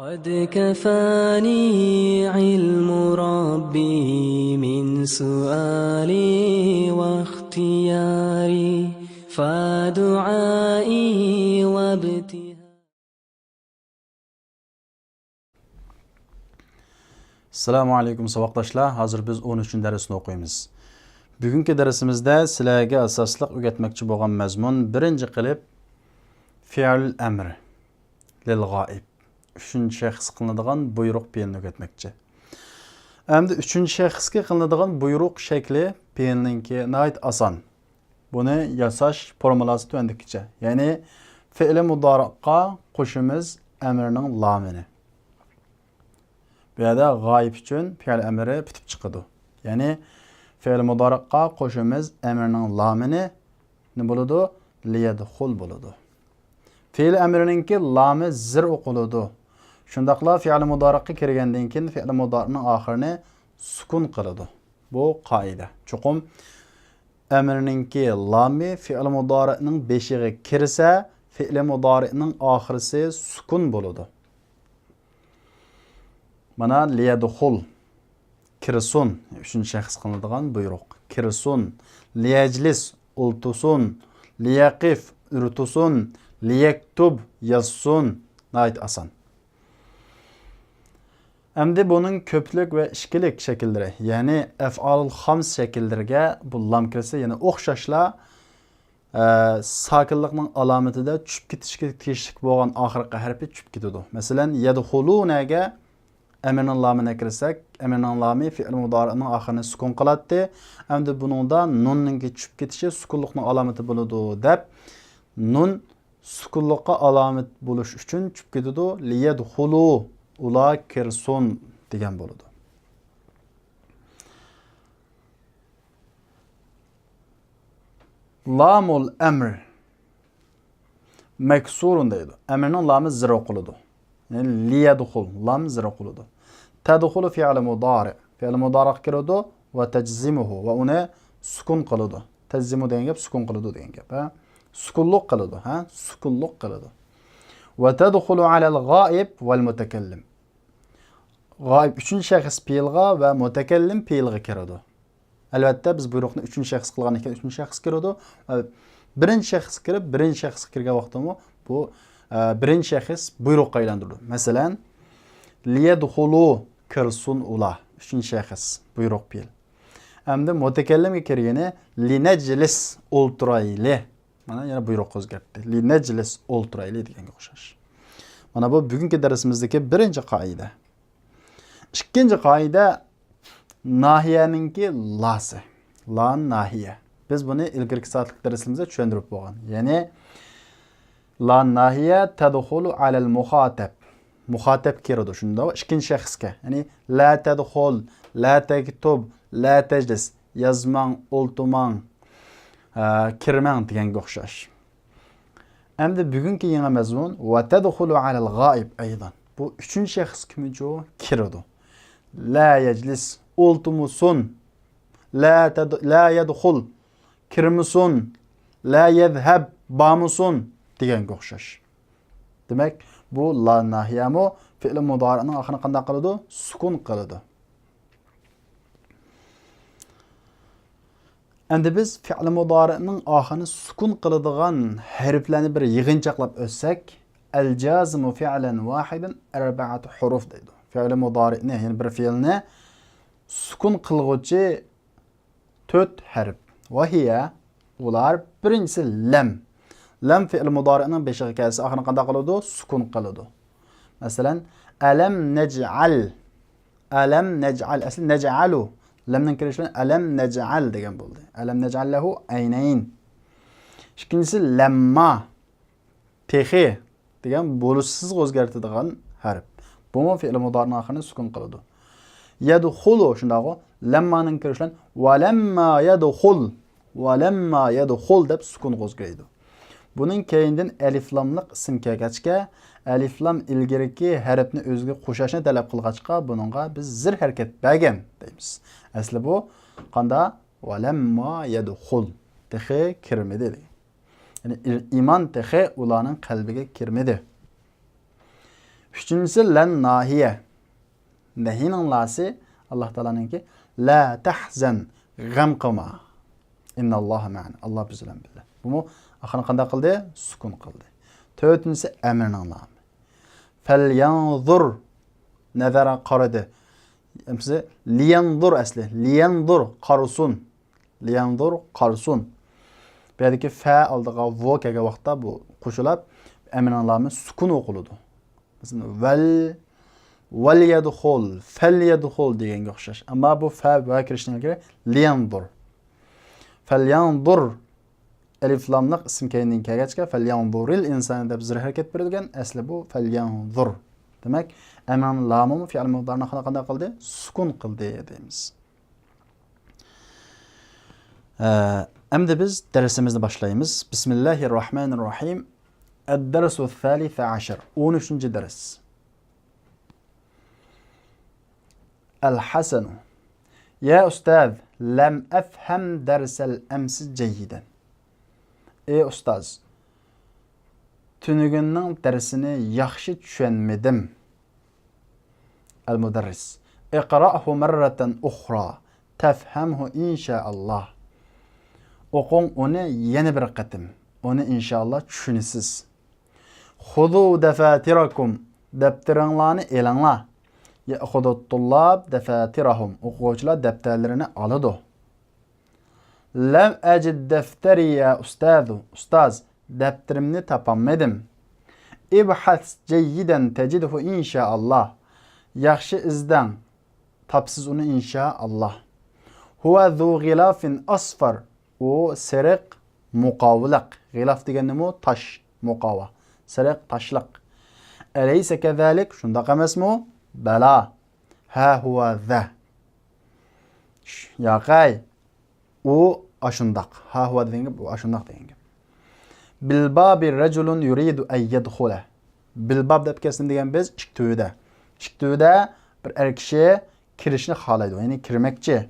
قد كفاني علم ربي من سؤالي واختياري فدعائي وابتهالي. Assalamu alaykum saboqdoshlar. Hozir biz 13-darsni o'qiymiz. Bugungi darsimizda sizlarga asosliq o'rgatmoqchi bo'lgan mazmun birinchi qilib fi'l amr lil g'oib. 3-shaxs qilinadigan buyruq fe'lni o'rgatmoqchi. Endi 3-shaxsga qilinadigan buyruq shakli fe'lninki nihoyat oson. Buni yasash formulasi tuandikicha. Ya'ni fi'l mudori'ga qo'shimiz amrning lamini. Bu yerda g'oyib uchun fe'l amri bitib chiqadi. Ya'ni fe'l mudori'ga qo'shimiz amrning lamini nima bo'ladi? Liyadxul bo'ladi. Fe'l amrininki lami zir o'qiladi. Shundaqla fe'l mudori'ga kirgandan keyin fe'l mudori'ning oxirini sukun qiladi. Bu qoida. Chuqum amrininki lami fe'l mudori'ning beshiga kirsa, fe'l mudori'ning oxirisi sukun bo'ladi. Mana liyadxul kirsun 3-shaxs qilinadigan buyruq. Kirsun, liyajlis ultusun, liyaqif urtusun, liyaktub yazsun. Nihoyat oson. Endi buning ko'plik va ikkilik shakllari, ya'ni af'alul xams shakllariga bu lam kirsa, yana o'xshashla sokinlikning alomatida tushib ketishga tegishli bo'lgan oxirgi harfi tushib ketadi. Masalan, yadxulunaga amrning lamini kirsak, amrning lami fi'l mudori'ning oxirini sukun qiladi. Endi buningda nunning tushib ketishi sukunlikning alomati bo'ladi deb, nun sukunlikqa alomat bo'lish uchun tushib ketadi. Liyadxulu ular kirsun degan bo'ladi. Lamul amr maksurun deydi. Amrning lami zir o'qiladi. Yani liyadxul lam zir o'qiladi. Tadxulu fi'l mudari. Fi'l mudari kiradi va tajzimuhu va uni sukun qiladi. Tajzimu degan gap sukun qiladi degan gap, ha? Sukunlik qiladi, ha? Sukunlik qiladi. Va tadxulu ala al-g'oib wal mutakallim. G'oib 3-shaxs fe'lga va mutakallim fe'lga kiradi. Albatta biz buyruqni 3-shaxs qilgan ekan 3-shaxs kiradi. Birinchi shaxs kirib, birinchi shaxs kirgan vaqtda bu birinchi shaxs buyruqqa aylantirdi. Masalan, liyadxulu kirsun ula 3-shaxs buyruq fe'l. Endi mutakallimga kirgani linajlis o'ltirayli. Mana yana buyruq o'zgartdi. Linajlis o'ltirayli deganga o'xshash. Mana bu bugungi darsimizdagi birinchi qoida. Ikkinchi qoida nahiyaninki lasi. La nahiya. Biz buni ilgirki soatlik darsimizda tushuntirib bo'lgan. Ya'ni la nahiya tadxulu alal muxatab. Muxatab kiradi shunda ikkinchi shaxsga. Ya'ni la tadxul, la taktub, la tajlis, yazmang, o'ltumang, kirmang deganga o'xshash. Endi bugungi yangi mazmun va tadxulu alal g'oib aydan. Bu 3-shaxs kimcho kiradi. La yajlis o'ltumusun, la yadxul kirmusun, la yadhhab bamusun deganga o'xshash. Demak, bu la nahiyamu fi'l mudori'ning oxirini qanday qiladi? Sukun qiladi. Endi biz fi'l mudori'ning oxirini sukun qiladigan harflarni bir yig'inchaqlab o'tsak, al-jazimu fi'lan wahidan 4 huruf deydi. Fi'l mudori'ni, ya'ni bir fe'lni sukun qilguvchi 4 harf. Va hiya ular birinchisi lam. Lam fi'l mudori'ning beshiga kelsa oxirini qanday qiladi? Sukun qiladi. Masalan, alam naj'al. Alam naj'al asli naj'alu. Lamning kirishi bilan alam naj'al degan bo'ldi. Alam naj'al lahu aynayn. Ikkinchisi lamma. Tehi degan bo'lishsiz o'zgartiradigan harf. Bu fi'l mudori'ning oxirini sukun qiladi. Yadxulu shunday lammaning kirishi bilan va lamma yadxul. Va lamma yadxul deb sukun qo'zg'aydi. Buning keyindan alif lamliq ism kelgachga, alif lam ilgiriki harfni o'ziga qo'shashni talab qilgachqa, buningga biz zir harakat bergan deymiz. Asli bu qanda va lamma yadxul tehi kirmedi. Ya'ni iymon tehi ularning qalbiga kirmedi. Üçüncüsü len nahiye. Nehinin lası Allah Teala'nınki la tahzen gam qilma. İnnallâhe ma'ana. Allah bizden billah. Bunu ahını qanday qildi? Sukun qildi. Dördüncüsü emrinin lamı. Felyanzur nazara qaradı. Emsi liyanzur asli. Liyanzur qarsun. Liyanzur qarsun. Bu yerdeki fa aldığı vo kelgan vaqtda bu qo'shilib emrinin lamı sukun o'qiladi. Mesela vel yedhul, fel yedhul deganga o'xshash. Ammo bu fa va kirishdan ilgari liyanzur. Felyanzur elif lamliq ism keynidan kelgachga felyanzuril inson deb zir harakat berilgan. Asli bu felyanzur. Demak, emrning lami fi'l mudorni qanday qildi? Sukun qildi deymiz. Endi biz dersimizni boshlaymiz. Bismillahirrohmanirrohim. Ad-darsu ath-thalith 13. ders. Al-Hasan. Ya ustaz, lam afham darsal ams jayidan. Ey ustaz, tünügünün dersini yaxshi tushunmadim. Al-mudarris. Iqra'hu marratan ukhra tafhamhu inshaalloh. O'qing uni yana bir qatim. Uni inshaalloh tushunasiz. Xudu dafatirakum. Daftaringlarni elinglar. Ya'khudut tullab dafatirahum. O'quvchilar daftarlarini oladi. Lam ajid daftari ya ustazu. Ustaz, daftarimni topolmadim. İbhas jayidan tajidhu inshaalloh. Yaxshi izdan. Topsiz uni inshaalloh. Huwa zu ghilafin asfar. O seriq muqavliq. Ghilaf degani nima? Tosh, muqava. Seriq toshliq. Alaysa kazalik? Shundoq emasmi? Bala. Ha huwa za. Yaqay. O ashundaq. Ha huwa degani bu ashundaq degani. Bil babi rajulun yuridu an yadkhula. Bil bab deb kelsin degan biz ikkituvida. Ikkituvida bir er kishi kirishni xohlaydi, ya'ni kirmoqchi.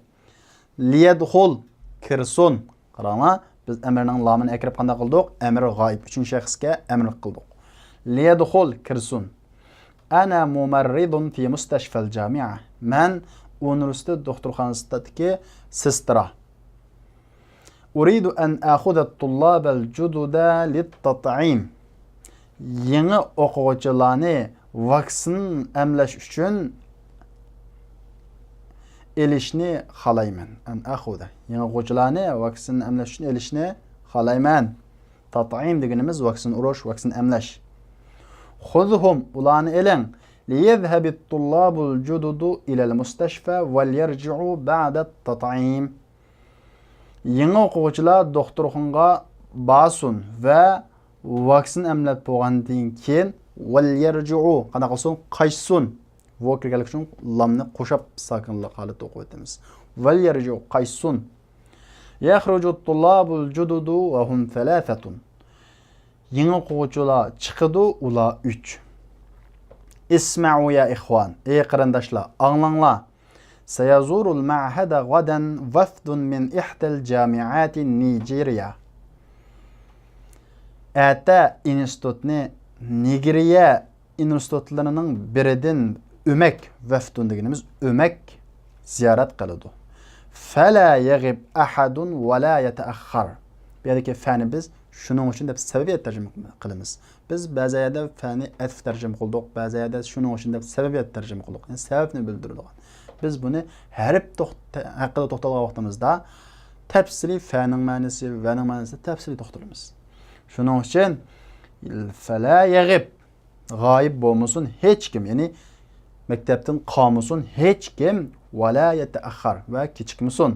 Liyadkhul kirsun. Qarama, biz emrning lamini akrab qanday qildik? Amr g'oyib. Uchinchi shaxsga amr qildik. Liyadkhul kirsun. Ana mumarridun fi mustashfal jami'a. Men universitet doktorxonasidagi sestra. Uridu an akhudha at-tullab al-jududa lit-tat'im. Yangi o'quvchilarni vaksin emlash uchun elishni xohlayman. An akhudha. Yangi o'quvchilarni vaksin emlash uchun elishni xohlayman. Tat'im deganimiz vaksin urish, vaksin emlash. Khudhum ularni eling. Liyadhhab at-tullab al-jududu ila al-mustashfa wal yarji'u ba'da at-tat'im. Yangi o'quvchilar doktorxonaga borsin va vaksin emlab bo'lgandan keyin wal yarji'u qanday qilsin? Qaytsin. Bu kirganlik uchun lamni qo'shib sakinli holatda o'qib o'tamiz. Wal yarji'u qaytsin. Yakhruju at-tullabu al-jududu wa hum thalathatun. Yangi o'quvchilar chiqadi, ular 3. Isma'u ya ikhwan. Ey qarindoshlar, anglanglar. سيزور المعهد غدا وفد من إحدى الجامعات النيجيرية. Ata institutni Nigeriya institutlarının biridan ömek vafdun deganimiz ömek ziyorat qiladi. Fala yaghib ahadun va la yata'akhkhar. Bu yerdagi fani biz shuning uchun deb sababiyat tarjima qilamiz. Biz ba'zi yerda fani atf tarjima qildik, ba'zi yerda shuning uchun deb sababiyat tarjima qildik. Yani sababni bildirdik. Biz bunu harf haqqida to'xtalgan vaqtimizda tafsili fa'ning ma'nosi va ning ma'nosida tafsili to'xtalamiz. Shuning uchun fala yaghib g'oyib bo'lmasin hech kim, ya'ni maktabdan qolmasin hech kim va la yata'akhkhar va kechikmasin.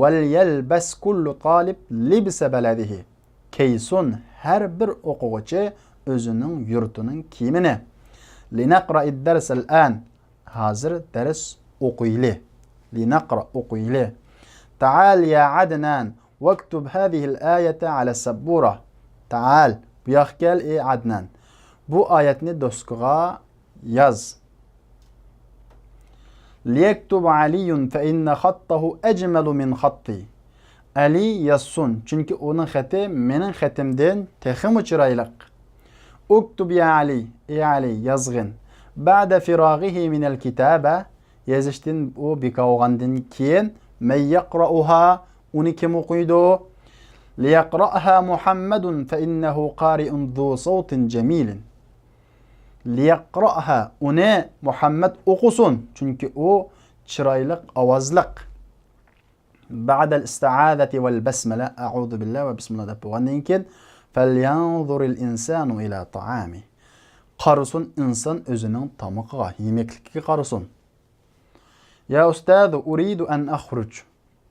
Val yalbas kullu talib libsa baladihi. Kaysun har bir o'quvchi o'zining yurtining kiyimini. Linaqra'id dars al-an. Hazır ders o'qiyli. Linaqra o'qiyli. Ta'al ya Adnan waktub hadhihi al-ayata ala as-sabbura. Ta'al, bu yoqqa kel ey Adnan. Bu oyatni doskaga yaz. Liyaktub Aliyun fa inna khattahu ajmalu min khatti. Ali yazsun, chunki uning xati mening xatimdan texim chiroyli. Uktub ya Ali. Ey Ali yazgın. Ba'da firaghihi minel kitabe. Yazıştın o bikavgandın kiyin. Men yakra'uha. Onu kim okuydu? Liyakra'ha Muhammedun fe innehu qari'un zu savtin cemilin. Liyakra'ha. Onu Muhammed okusun. Çünkü o çıraylık, avazlık. Ba'del isti'azati vel besmele. A'udhu billahi ve bismillah da buğandinkin. فَلْيَنْظُرِ الْاِنْسَانُ اِلَى طَعَامِ. Qarısun insan özünün tamıqıqa, yemeklikki qarısun. Ya ustadu uridu en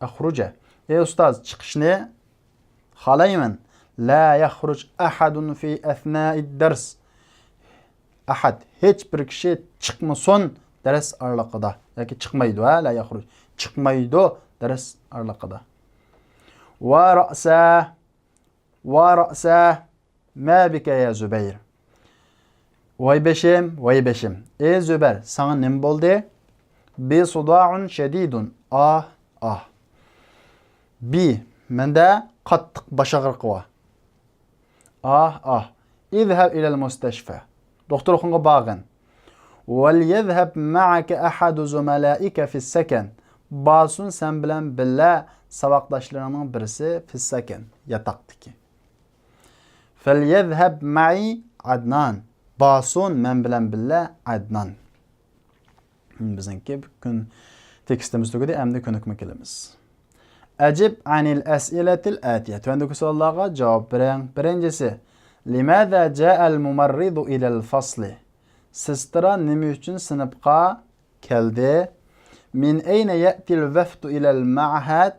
ahruca. Ey ustaz çıkış ne? Halayman. La yahruc ahadun fi ethnâid ders. Ahad, hiçbir kişi çıkmasın ders aralığında. Yani çıkmaydı ha, la yahruc. Çıkmaydı ders aralığında. Ve ra'sa ma bike ya Zübeyir. Vay beşim. Ey Zübeyir, sana ne oldu? Bi suda'un şedidun. Ah. Bi, mende qattiq baş ağrıqı var. Ah. İzhab ilal musteşfe. Doktorxonaga bağın. Vel yezhab ma'aka ahadu zumalaika fis sakan. Basun sen bilen billa sabaqdaşlarının birisi fis sakan, yataqdaki. فَلْيَذْهَبْ مَعِي Adnan. Basun men bilen billa Adnan. Bizimki bugün tekstimizde göre emde könükme kelimiz. Ecib anil es'iletil atiye. Tüvendeki sorulara cevap veren. Birincisi. Limâzâ câ'el mumarridu ilel fasli. Sistira nimi üçün sınıfqa keldi. Min eyne ye'til veftu ilel ma'had.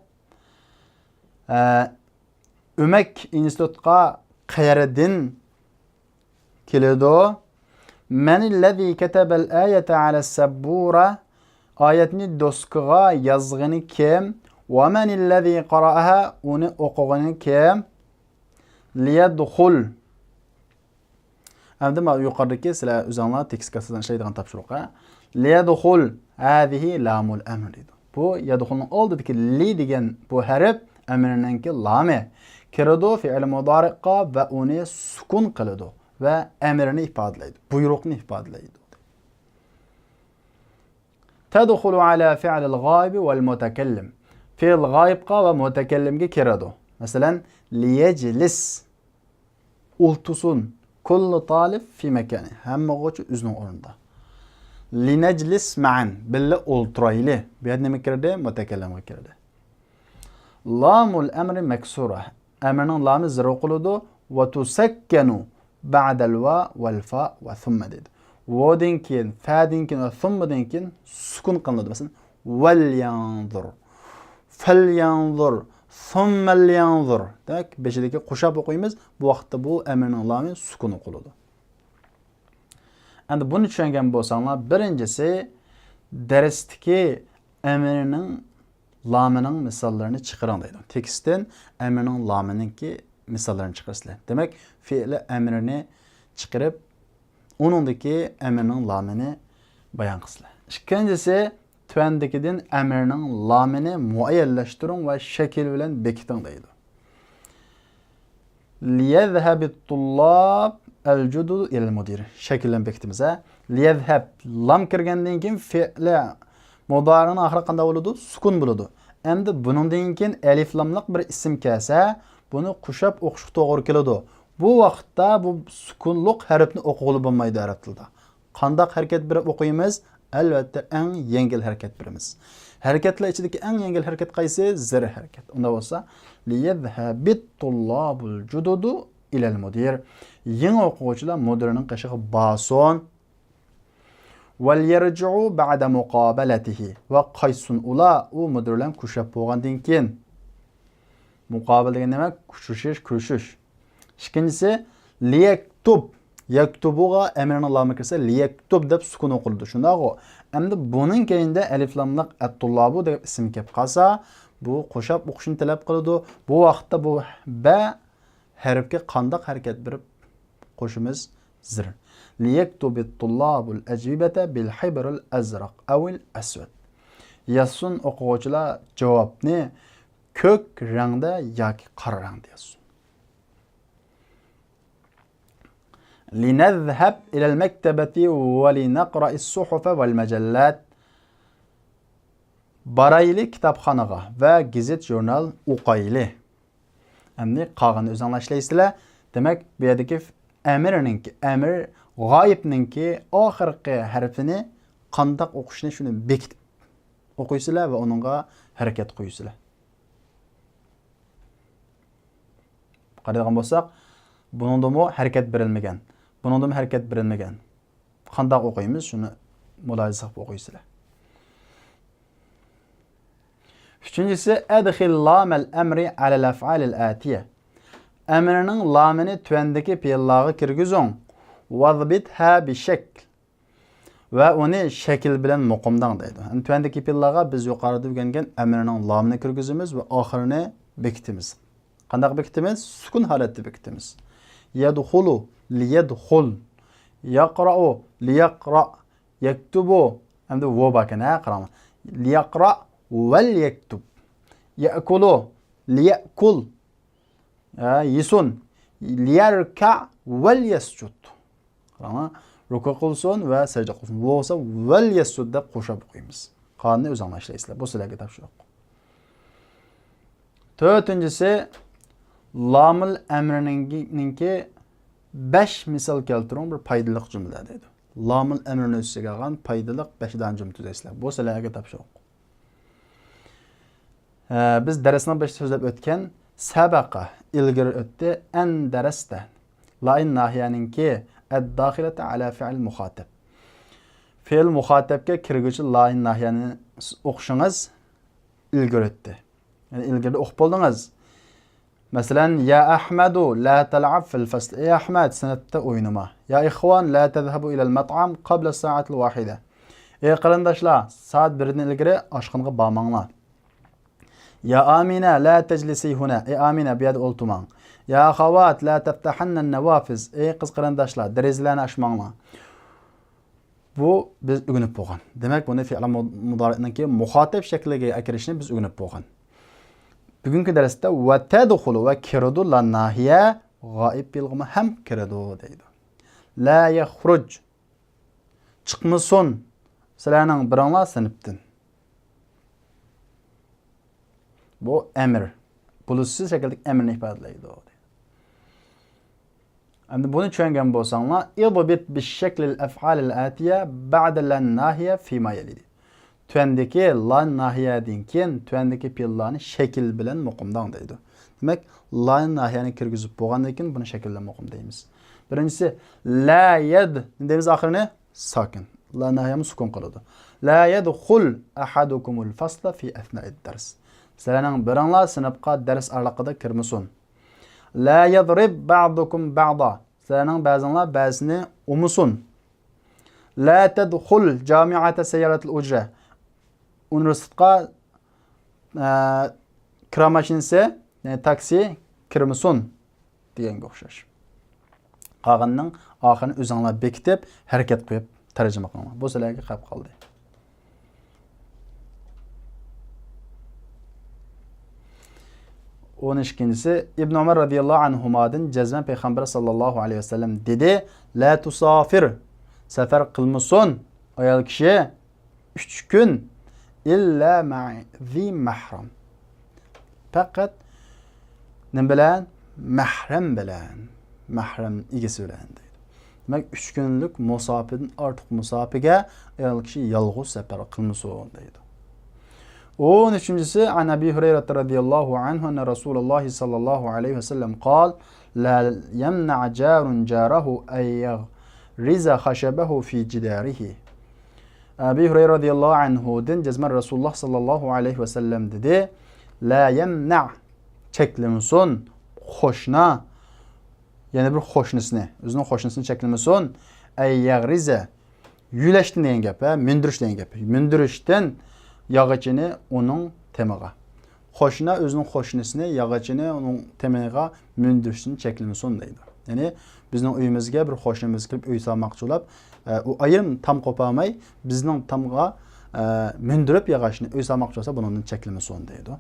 Ümek institutqa qayerdin kelidu. Menillezî ketebel ayete alessabbûra. Ayetni doskıga yazgını kim? Ve menillezî qara'aha. Onu okuğunu kim? Liyedhul. Əmdə yuqarıdakı sizə üzanlar tekst şeydən tapşırıq. Liyedhul. Hâzihi lamul emr. Bu yedhulun oldudaki li degen bu hərf əmrinənki lami. Kiradu fi'il mudariqqa ve onu sukun kılıdı ve emrini ifadeleydi. Buyruğunu ifadeleydi. Tedhulu ala fi'il gaybi vel mutekellim. Fi'il gaybqa ve mutekellimge kiradu. Mesela liyeclis. Ultusun. Kullu talib fi mekani. Hemme qoçu üzünün orunda. Lineclis ma'an. Bille ulturayli. Bir ne kiradi? Mutekellimge kiradi. Lamul emri meksura. Emrinin lamı zırı kuludu. Ve tusekkenu ba'del va vel fa ve thumme dedi. Ve dinkin, fa dinkin ve thumme dinkin sukun kılıdı. Mesela vel yanzur, fel yanzur, thummel yanzur. Demek beşideki kuşap okuyumuz. Bu vakitte bu emrinin lamı sukun okuludu. Yani bunu düşüngen bolsanlar birincisi dersteki emrinin lamının misallarını çıkaran deydi. Tekstin emrinin lamınınki misallarını çıkarsınlar. Demek fiili emrini çıkarıp onundaki emrinin lamını bayan kısınlar. İkincisi tüvendikidin emrinin lamını muayyelleştirin ve şekil bilen bekitin deydi. Liyezhebit tullab el cududu ilal mudir. Şekillen bekitimize. Liyezheb lam kirgenden kim fiili mudarının ahırı qanda buludu? Sukun buludu. Endi bunundan keyin elif lamlıq bir isim kelsa, bunu qushab o'qish to'g'ri keladi. Bu vaqtda bu sukunluq harfni o'qig'ili bo'lmaydi arab tilida. Qandaq harakat berib o'qiymiz? Albatta eng yengil harakat beramiz. Harakatlar ichidagi eng yengil harakat qaysi? Zir harakat. Unda bo'lsa, liyadhhabit tullabul jududu ilal mudir. Yangi o'quvchilar mudirning qishig'i bason. وَلْيَرْجِعُوا بَعْدَ مُقَابَلَتِهِ ve qaysun ula o müdürlen kuşap boğandan keyin muqabil degan demek kuşuş. İkincisi liyektub yaktubuga emrinin lamı kirsa liyektub deb sukun oqildi. Shunda o. Endi bunun keyinde elif lamliq at-tullabu deb isim kelib qolsa, bu qo'shab o'qishni talab qiladi. Bu vaqtda bu ba harfga qanday harakat berib qo'shimiz zir. ليكتب الطلاب الأجوبة بالحبر الأزرق أو الأسود. Yazsın o'quvchilar javobni ko'k rangda yoki qora rangda yazsin. لنذهب إلى المكتبة ولنقرأ الصحف والمجلات. Baraylı kitapxanaga ve gazet jurnal o'qayli. Endi qolganini o'zinglar ishlaysizlar. Demak, bu yerdagi amir g'oyibninki oxirgi harfini qandoq o'qishni shuni bekitib o'qiysizlar va uningga harakat qo'ysizlar. Qaraydigan bo'lsak, buningdami harakat berilmagan. Buningdami harakat berilmagan. Qandoq o'qiymiz, shuni mulohaza qilib o'qiysizlar. Üçüncüsü edxil lamel emri alel af'alil atiye. Emrinin lamini tüvendeki fiillağı kirgizon. Vazbitha bi şekl. Ve onu şekil bilen muqimdan deydi. Yani tüvendeki fiillağa biz yuqarıda bilgen emrinin lamini kirgizimiz ve ahirini bekitimiz. Qandaq bekitimiz? Sukun haleti bekitimiz. Yedhulu liyedhul. Yaqra'u liyaqra. Yektubu. Hem de vo bakın ha qarama. Liyaqra vel yektub. Ye'kulu liyekul. Yisun liyerka vel yescud. Ama ruku qilsin ve secde qilsin. Bu olsa vel yescud deb qo'shib o'qiymiz. Qonunni o'zinglar ishlaysizlar. Bu sizlarga topshiriq. To'rtinchisi lamil emrininki 5 misal keltiring bir foydali jumla deydi. Lamil emrini o'ziga olgan foydali 5 dan jumla tuzaysizlar. Bu sizlarga topshiriq. Biz dersinin başta sözlep ötken sabaka ilgiri öttü en dereste lain nahiyaninki ed-dahilete ala fi'l muhateb. Fi'l muhatebke kirgücü lain nahiyanini o'qishingiz ilgiri öttü. Yani ilgiri o'qib bo'ldingiz. Mesela ya Ahmedu la tal'ab fil fasl. Ey Ahmed sınıfta oynama. Ya ihvan la tezhabu ilal mat'am qabla sa'atil wahida. Ey qarindoshlar, saat 1dan ilgiri oshxonaga bormanglar. Ya Amina la teclisi huna. Ey Amina bu yerda o'ltirmang. Ya axawat la taftahanna nawafiz. Ey qiz qarindoshlar, derazlarni ochmanglar. Bu biz o'rganib bo'lgan. Demak, buni fi'l mudori'niki muxotib shakliga akirishni biz o'rganib bo'lgan. Bugungi darsda va tadkhulu va kiradu la nahiya g'oib bilg'imi ham kiradu deydi. La yakhruj. Chiqmasin. Sizlarning biringlar sinfdan. Bu emir. Bulutsuz şekilde emrini ifadelaydı. Endi bunu tushungan bo'lsanglar, idbit bi shaklil af'alil atiya ba'da lan nahiya fi ma yalidi. Tuandagi lan nahiyadan keyin tuandagi fe'llarni shakl bilan muqimdan deydi. Demak, lan nahiyani kirgizib bo'lgandan keyin buni shakl bilan muqim deymiz. Birinchisi la yad deymiz, oxirini sakin. La nahiyamiz sukun qiladi. La yadkhul ahadukumul fasla fi athna'id dars. Sizlarning biringlar sinfga dars aralaqida kirmasin. La yadrib ba'dukum ba'da. Sizlarning ba'zinglar ba'zini umusun. La tadkhul jami'ata sayyaratil ujra. Universitetga kira mashinasi, yani taksi kirmasin deganga o'xshash. Qolganning oxirini o'zinglar bekitib, harakat qo'yib tarjima qilinglar. Bu sizlarga qolib qoldi. 12'si İbn Ömer radıyallahu anhumadan cezmen Peygamber sallallahu aleyhi ve sellem dedi: La tusafir, sefer kılmasın ayol kişi 3 gün illa ma'i mahram. Fakat ne bilen? Mahrem bilen. Mahrem igisi bilen deydi. Demek 3 günlük musafirden artık musafirge ayol kişi yalğız sefer kılmasın deydi. 13'üncüsü an Abi Hureyre radıyallahu anhu enne Resulullah sallallahu aleyhi ve sellem kal la yemna carun carahu en yagriza haşebehu fi cidarihi. Abi Hureyre radıyallahu anhu'dan cezmen Resulullah sallallahu aleyhi ve sellem dedi: la yemna çeklemesin hoşna, yani bir hoşnusini, özünün hoşnusunu çeklemesin en yagriza yüleştin deyen gap, mündürüş deyen gap. Mündürüşten yağıcını onun temağa. Hoşuna özünün hoşnusunu, yağıcını onun temağa mündürüşünü çekilmesin deydi. Yani bizning uyimizga bir hoşnumuz kirib uy salmoqchi bo'lib, u ayrim tam qo'pamay bizning tamga mündürüp yağışını uy salmoqchi bo'lsa, bundan çekilmesin deydi.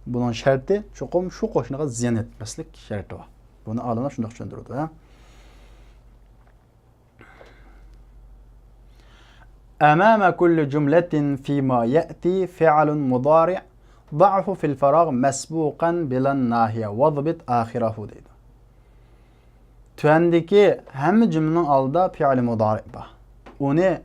Bunun şartı çoqum şu qo'shniga ziyon etmaslik sharti bor. Buni olimlar shunday tushuntiradi. أمام كل جملة فيما يأتي فعل مضارع ضعه في الفراغ مسبوقا بلا ناهية واضبط آخره deydi. Tüendeki hem cümlenin alda fi'li mudari var. Onu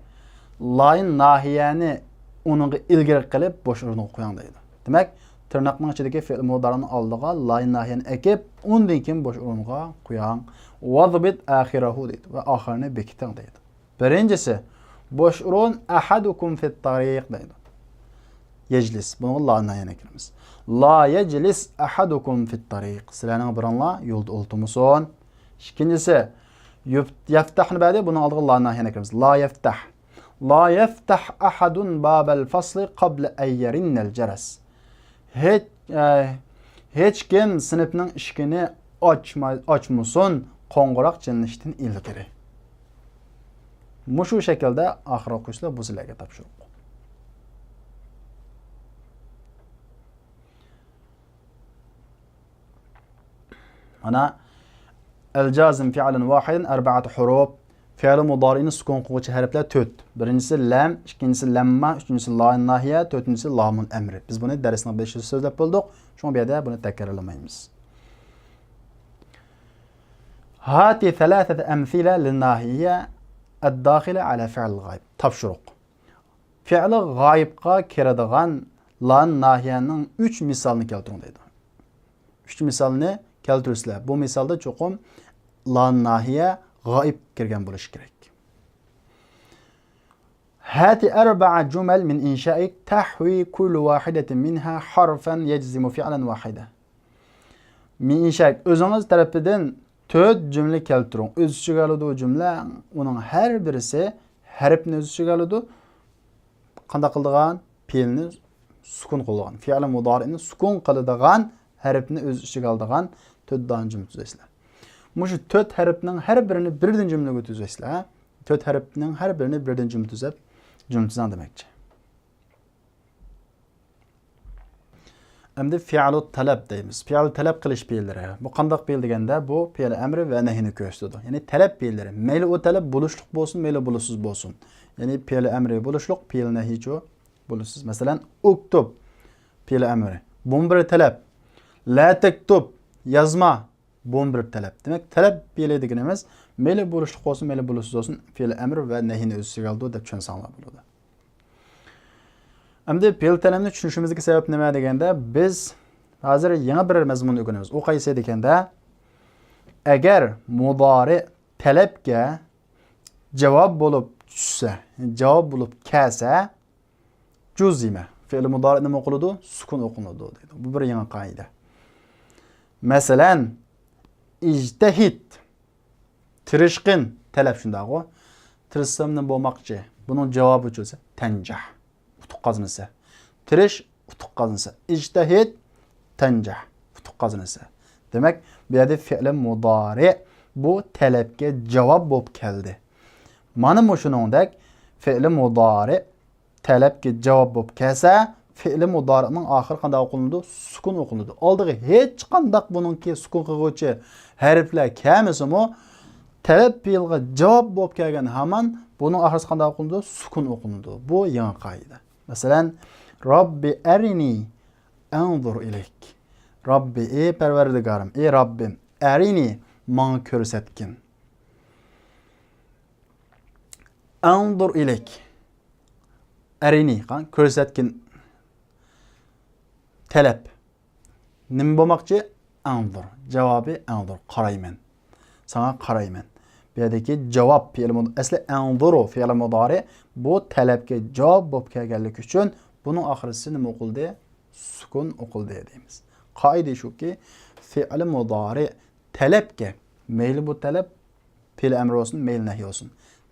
layin nahiyeni onun ilgiri kılıp boş oruna koyan deydi. Demek tırnakның içindeki fi'li mudarinin aldığa layin nahiyeni ekip ondan kim boş oruna koyan. Vaضbit ahirahu deydi ve ahirini bekitin deydi. Birincisi boş orun ahadukum fit tariq deydi. Yeclis. Bunu layin nahiyeni ekirimiz. La yeclis ahadukum fit tariq. Sizlerinin birinla yolda oltumusun. İkincisi yeftahın ba'di bunun aldığı la nahiyene ekirimiz. La yeftah. La yeftah ahadun babel fasli qabla en yerinnel ceres. Hiç kim sınıfının işkini açmasın qo'ng'iroq chalishdan ilgari. Mushu şekilde ahir o'qishlar bu sizlarga topshiriq. Ana el-cazim fi'lun vahidin arba'atu huruf. Fi'l mudari'nin sukun qiluvchi harflar 4. Birincisi lam, ikincisi lamma, üçüncüsü la nahiye, dördüncüsü lamun emri. Biz bunu dersinde 500 so'zlab bo'ldik. Şunu bir yerda bunu takrorlamaymiz. Hati ثلاثة أمثلة للناهية الداخلة على فعل الغائب. Topshiriq. Fi'l g'oyibga kiradigan lan nahiyenin 3 misolini keltiring deydi. 3 misolni keltirsizlar. Bu misolda cho'qim lan nahiye g'oyib kirgan bo'lishi kerak. هات 4 جمل من إنشائك تحوي كل واحدة منها حرفا يجزم فعلا واحدا. من إنشائك o'zingiz tarafidan 4 cümle keltiring. O'z ichiga oladi o cümle. Uning har birisi harfni o'z ichiga oladi. Qanday qiladigan? Fe'lni sukun qiladigan. Fi'l mudari'ni sukun qiladigan harfni o'z ichiga oladigan 4 dan cümle tuzaysizlar. Mushu 4 harfning har birini birdan cümlege tuzaysizlar. 4 harfning har birini birdan cümle tuzab, cümle tuzan demekçi. Endi fi'lu talab deymiz. Fi'lu talab qilish fe'llari. Bu qanday fe'l deganda bu fe'l amri va nahini ko'rsatadi. Ya'ni talab fe'llari. Mayli o talab bo'lishliq bo'lsin, mayli bo'lishsiz bo'lsin. Ya'ni fe'l amri bo'lishliq, fe'l nahiy bo'lishsiz. Masalan, uktub fe'l amri. Bu bir talab. La taktub yozma. Bu bir talab. Demek talab fe'li deganimiz mayli bo'lishliq bo'lsin, mayli bo'lishsiz bo'lsin, fe'l amri va nahini o'z ichiga oldi deb tushunsanlar bo'ladi. Endi fe'l talabni tushunishimizga sabab nima deganda biz hozir yangi bir mazmunni o'rganamiz. U qaysi deganda agar mudori talabga javob bo'lib tushsa, javob bo'lib kelsa juzima. Fe'l mudori nima qiladi? Sukun o'qiladi deydi. Bu bir yangi qoida. Masalan, ijtihid tirishqin talab shundaqo. Tirishsam nima bo'lmoqchi? Buning javobi cho'sa tanjah. Utuq qazansa. Tirish utuq qazansa. Ijtihid tanjah. Utuq qazansa. Demek bu yerda fe'l mudari bu talabga javob bo'lib keldi. Mana bu shuningdek fe'l mudari talabga javob bo'lib kelsa, fe'l mudarining oxiri qanday o'qiladi? Sukun o'qiladi. Oldiga hech qanday buningki sukun qiluvchi harflar kelmasimi, talab fe'lga javob bo'lib kelgan hamon buning oxirisi qanday o'qiladi? Sukun o'qiladi. Bu yangi qoida. Masalan, Robbi arini anzur ilayk. Robbi ey Parvardigorim, ey Robbim, arini menga ko'rsatgin. Anzur ilayk. Arini qan ko'rsatgin. Talab. Nima bo'lmoqchi? Anzur. Javobi anzur. Qarayman. Sana qarayman. Bu yerdagi javob fe'l mudori. Asli anzuru fe'l mudori bu talabga javob bo'lib kelganligi uchun buning oxirisi nima o'qildi? Sukun o'qildi deymiz. Qoida shuki, fe'l mudori talabga, mayli bu talab fe'l amri bo'lsin, mayli nahiy bo'lsin.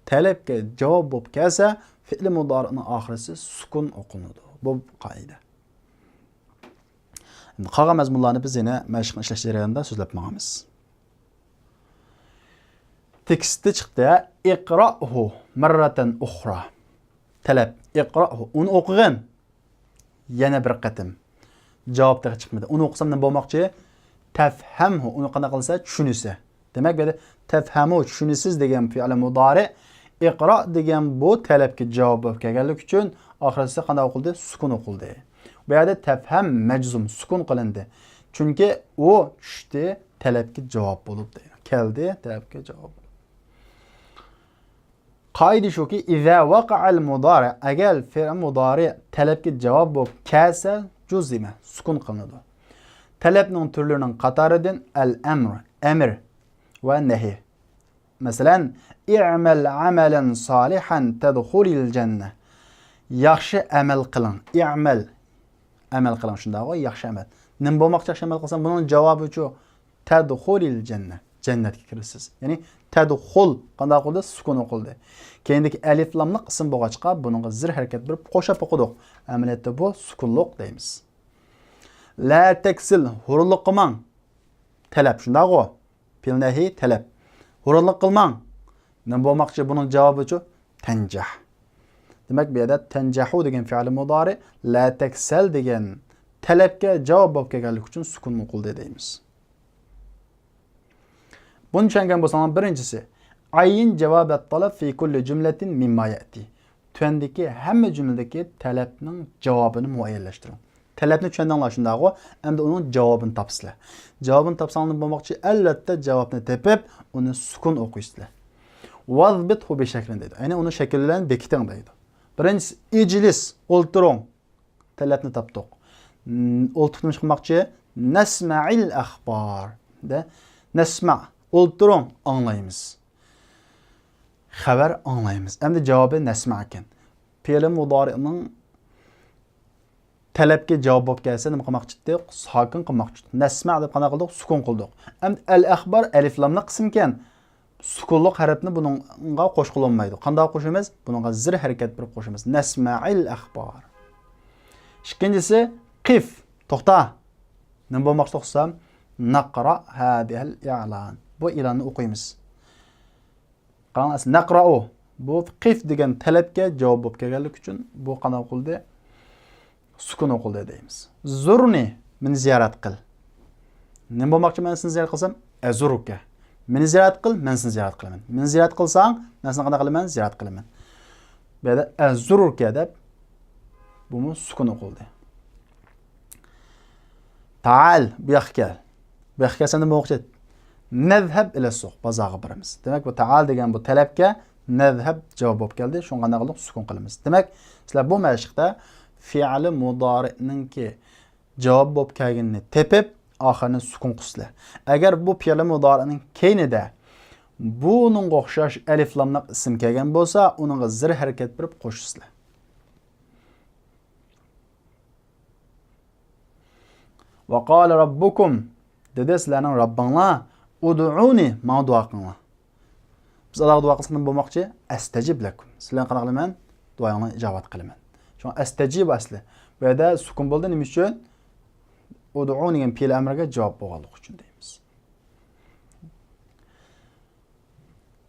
Talabga javob bo'lib kelsa, fe'l mudorining oxirisi sukun o'qiladi. Bu qoida. Endi qolgan mazmunlarni biz yana mashq ishlash jarayonida so'zlab boramiz. Tekstda chiqdi. Iqra'hu marratan ukhra. Talab. Iqra'hu. Uni o'qigin. Yana bir qatim. Javob da chiqmadi. Uni o'qisam nima bo'lmoqchi? Tafhamhu. Uni qanday qilsa tushunisa. Demak, bu yerda tafhamu tushunisiz degan fe'l mudori iqro degan bu talabga javob bo'lib kelganlik uchun oxirida qanday o'qildi? Sukun o'qildi. Bu yerda tafham majzum sukun qilindi. Chunki u tushdi, talabga javob bo'lib deydi. Keldi, talabga javob. Qoida shuki, iza waqa'al mudari, agar fe'l mudari talabga javob bo'lib kelsa, juzima sukun qilinadi. Talabning turlarining qatoridan al-amr, amr va nahy. Masalan, i'mal amalan solihan tadkhulil janna. Yaxshi amal qiling. I'mal amal qiling shunday qo'y, yaxshi amal. Nima bo'lmoqchi yaxshi amal qilsam, buning javobi shu tadkhulil janna. Jannatga kirasiz. Ya'ni tadkhul qanday qildi? Sukun o'qildi. Keyindagi alif lamni qism bo'lg'achqa buningga zir harakat berib qo'shib o'qidik. Amaliyotda bu sukunliq deymiz. La taksil hurlik qilmang. Talab shunday qo'y. Pilnahi talab. Hurlik qilmang. Nima bo'lmoqchi? Buning javobi shu tanjah. Demak, bu yerda tanjahu degan fe'l mudori la taksal degan talabga javob bo'lib kelganlik uchun sukun o'qildi deymiz. Buni tushungan bo'lsangiz, birinchisi ayin javobat talab fi kulli jumlatin mimma yati. Tuandagi hamma jumladagi talabning javobini muayyanlashtiring. Talabni tushundinglar shundaqo, endi uning javobini topsizlar. Javobini topsangiz bo'lmoqchi, albatta javobni tepib, uni sukun o'qiysizlar. Vazbithu bi shaklin deydi. Ya'ni uni shakllan bekiting deydi. Birinchisi ijlis, o'ltiring. Talabni topdik. O'ltirib chiqmoqchi, nasma'il akhbar. De nasma' o'ltiring, anglaymiz. Xabar anglaymiz. Endi javobi nasma' ekan. Fe'l mudori'ning talabga javob bo'lib kelsa, nima qilmoqchi edik? Sokin qilmoqchi. Nasma' deb qana qildik? Sukun qildik. Endi al-akhbar alif lamni qism ekan. Sukunliq harfni buningga qo'shilolmaydi. Qanday qo'shamiz? Buningga zir harakat berib qo'shamiz. Nasma'il akhbar. Ikkinchisi qif, to'xta. Nima bo'lmoqchi to'xtasam? Naqra hadihal i'lan. Bu e'lonni o'qiymiz. Qarang, naqra'u. Bu qif degan talabga javob bo'lib kelganlik uchun bu qanday qildi? Sukun o'qildi deymiz. Zurni, meni ziyorat qil. Nima bo'lmoqchi? Men seni ziyorat qilsam, azuruka. Meni ziyorat qil, men seni ziyorat qilaman. Meni ziyorat qilsang, men seni qanday qilaman? Ziyorat qilaman. Bu yerda azuruka deb bu sukun o'qildi. Ta'al, bu yoqqa kel. Bu yoqqa kelsa nima bo'lmoqchi? Nazhab ila suq, bozorga boramiz. Demak, bu ta'al degan bu talabga nazhab javob bo'lib keldi. Shunga qanday qilib sukun qilamiz. Demak, sizlar bu mashqda fe'li mudori'ninki javob bo'lib kelganini tepib, oxirini sukun qilsizlar. Agar bu fe'li mudori'ning keynida buning o'xshash alif lamni ism kelgan bo'lsa, uningga zir harakat berib qo'shsizlar. Va qala robbukum, dedi sizlarning Robbinglar, ud'uni, men duo qilinglar. Biz Alloh duo qilsak nima bo'lmoqchi? Astajib lakum. Sizlarga qanaqa qilaman? Duoinglarni ijobat qilaman. Shu astajib asli. Bu yerda sukun bo'ldi, nima uchun? Ud'uni degan fe'l amriga javob bo'lganlik uchun deymiz.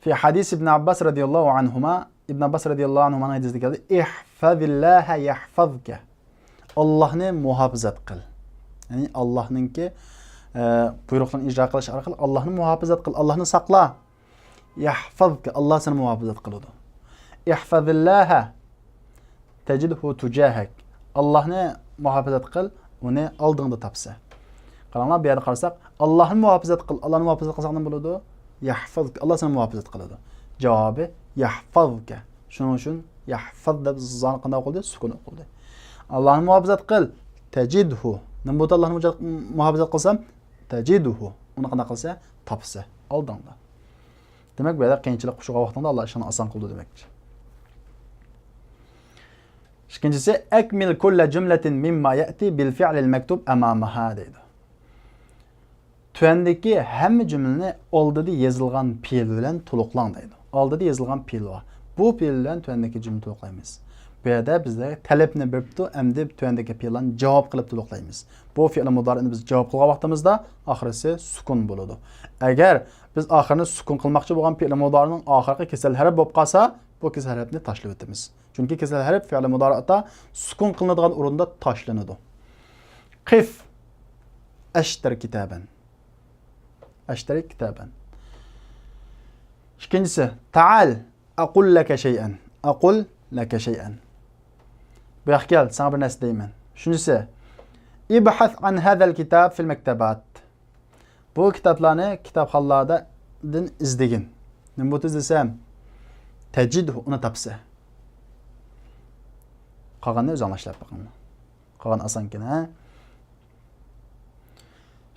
Fi hadis ibn Abbas radhiyallohu anhuma, ibn Abbas radhiyallohu anhuma hadisida keldi: "Ihfazillaha yahfazka." Allohni muhofazat qil. Ya'ni Allohningki buyruqlarni ijro qilish orqali Allohni muhofazat qil, Allohni saqla. Yahfazka, Alloh seni muhofazat qiladi. Ihfazillaha tajidhu tujahak. Allohni muhofazat qil, uni oldingda topsa. Qaranglar, bu yerda qarasak, Allohni muhofazat qil, Allohni muhofazat qilsaq nima bo'ladi? Yahfazka, Alloh seni muhofazat qiladi. Javobi yahfazka. Shuning uchun yahfaz deb zon qanday qildi? Sukun o'qildi. Allohni muhofazat qil, tajidhu. Nima bo'ldi? Allohni muhofazat qilsam, tajidhu. Uni qanday qilsa, topsa, oldingda. Demak, bu yerda qiyinchilik qushigan vaqtida Alloh ishini oson qildi demakdir. İkincisi, ekmil kulle cümletin mimma ya'ti bil fi'lil mektub amamaha deydi. Tüendeki hem cümleni oldida yazılgan fiil bilen to'liqlang deydi. Oldida yazılgan fiil var. Bu fiil bilen tüendeki cümle to'liqlaymiz. Bu yerda bizde talabni beribdi, endi tüendeki fiilni javob qilib to'liqlaymiz. Bu fi'l mudori'ni biz javob qilgan vaqtimizda oxirisi sukun bo'ladi. Agar biz oxirini sukun qilmoqchi bo'lgan fi'l mudori'ning oxirgi kesal harf bo'lib qolsa, bu kesal harfni tashlab o'tamiz. Chunki kesal harf fe'l mudori'da sukun qilinadigan o'rinda tashlanadi. Qif ashtar kitaban. Ashtari kitaban. İkincisi, ta'al, aqul laka shay'an. Aqul laka shay'an. Bu yoqqa kel, sana bir narsa deyman. Shunisi, ibhas an hadal kitab fil maktabat. Bu kitoblarni kitobxonlardan izdigin. Nima bu desam, tajidhu uni topsa. Qolganni o'zing ishlab boqing. Qolgan osonkina.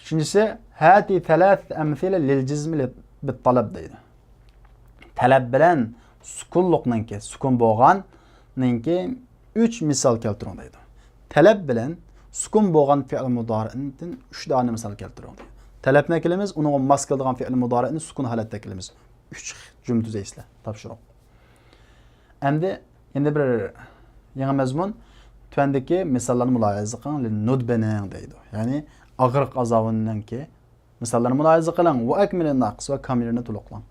Shunisi, hati thalath amthila lil jizm bit talab deydi. Talab bilan sukunliqninki, sukun bo'lganninki 3 misol keltiring deydi. Talab bilan sukun bo'lgan fe'l mudori'dan 3 dona misol keltiring deydi. Talabni kelimiz, uni mas qiladigan fe'l mudori'ni sukun holatda kelimiz. 3 jumla tuzaysizlar. Topshiriq. Endi bir yangi mazmun tuandagi misollarni mulohaza qiling, nudbaning deydi. Ya'ni og'riq azobininki misollarni mulohaza qiling va akmilun naqs va kamilini to'liqlang.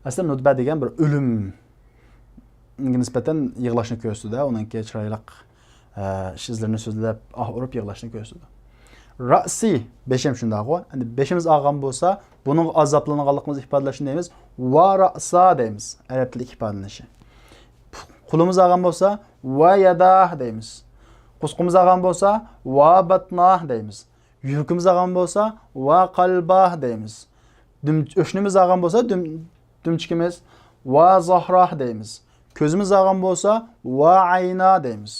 Aslida nudba degan bir o'lim nisbatan yig'lashni ko'rsatadi, uningki chiroyli izlarini so'zlab urib yig'lashni ko'rsatadi. Ra'si beshim shundaqo. Endi beshimiz og'gan bo'lsa, buning azoblanganligimizni ifodalashni deymiz. Va ra'sa deymiz. Arab tilida ifodalanishi. Qo'limiz og'gan bo'lsa, va yadah deymiz. Qusqimiz og'gan bo'lsa, va batnah deymiz. Yurkimiz og'gan bo'lsa, va qalbah deymiz. O'shnimiz og'gan bo'lsa, dumchikimiz va zahrah deymiz. Ko'zimiz og'gan bo'lsa, va ayna deymiz.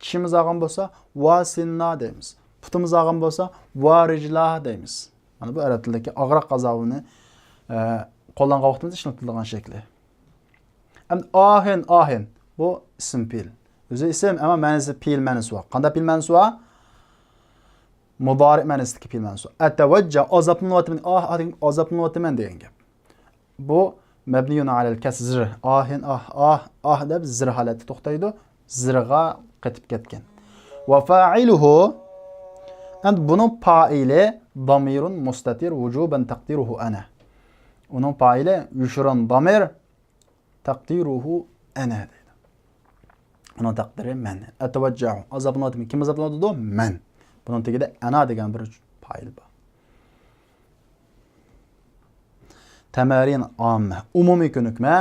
Tishimiz og'gan bo'lsa, va sinna deymiz. Putimiz og'gan bo'lsa, va rijlah deymiz. Mana bu arab tilidagi og'riq azobini qo'llangan vaqtimizda ishlatilgan shakli. Ahin bu ism fe'l. O'zi ism, ammo ma'nosi fe'l ma'nosi bor. Qanday fe'l ma'nosi bor? Mudori ma'nosidagi fe'l ma'nosi. Atawajja azoblanayotman, azoblanayotman degan gap. Bu mabniyun alal kasr. Ahin deb zir holatda to'xtaydi. Zirga qetib ketgan. Va fa'iluhu and bunun fa'ili damirun mustatir wujuban taqdiruhu ana. Onun fa'ili yushran damir taqdiruhu ana deydi. Onun taqdiri men. Atawajjahu azablanadi. Kim azablanadi? Men. Bunun tegida ana degan bir fa'il bor. Tamarin amma. Umumiy ko'nikma.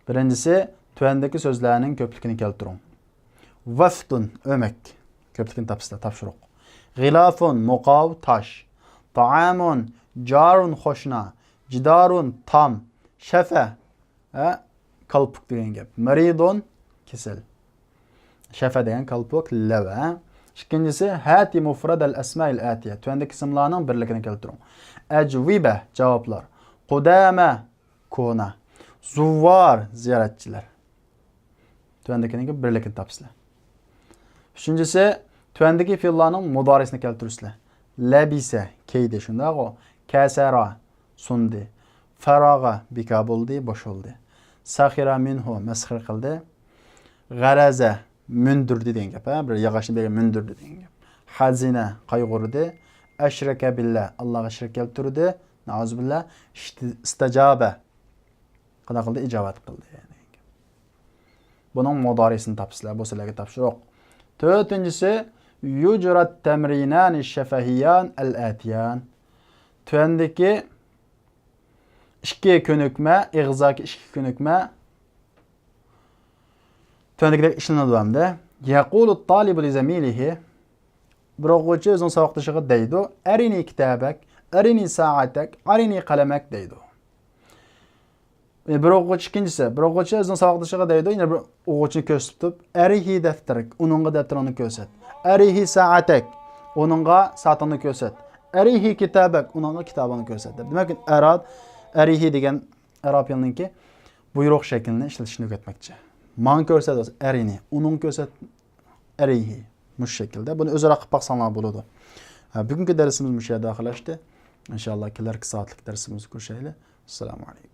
Birinchisi tuandagi so'zlarning ko'pligini keltiring. Vaftun o'mak. Ko'pligini topshiriq. G'ilafun muqav tash. Ta'amun jarun xoshna. Jidarun tam. Shafa kalpuk degan gap. Maridun kasal. Shafa degan kalpuk lava. Ikkinchisi hati mufrad al asma' al atiya. Tuandagi ismlarning birligini keltiring. Ajwiba javoblar. Qudama kona. Zuvar ziyoratchilar. Tuandagining birligini topsizlar. Uchinchisi tuandagi fe'llarning mudorisini keltirsizlar. Labisa keydi shundaqo. Kasara sundi. Farag'a bika bo'ldi, bo'sh bo'ldi. Sakhira minhu masxir qildi. G'araza mundirdi degan gap, bir yog'ochni bergan mundirdi degan gap. Hazina qayg'urdi. Ashraka billah Allohga shirk keltirdi. Nauzubillah. Istajaba qana qildi, ijobat qildi degan gap. Buning mudorisini topsizlar, bu sizlarga topshiriq. To'rtinchisi yujrat tamrinan shafahiyan al-atiyan. Tuandagi ikki ko'nikma, ig'zoki ikki ko'nikma tuandagidek ishlanadi hamda. Yaqulu at-talibu li zamilihi. Bir o'quvchi o'zining saboqdoshiga deydi, arini kitabak, arini sa'atak, arini qalamak deydi. Bir o'quvchi ikkinchisi, bir o'quvchi o'zining saboqdoshiga deydi, yana bir o'quvchini ko'rsatib, arihi daftarak, uningga daftarini ko'rsat. Arihi sa'atak, uningga soatini ko'rsat. Arihi kitabak, uningga kitobini ko'rsat. Demak, arihi degan arab tilidagi buyruq shaklini ishlatishni o'rgatmoqchi. Man ko'rsat, arini, uning ko'rsat, arihi. Mush shaklda. Buni o'zaro qilib baqsanlar bo'ladi. Bugungi darsimiz mush yerda oxirlashdi. Inshaalloh kelarki soatlik darsimizni ko'rishaylik. Assalomu alaykum.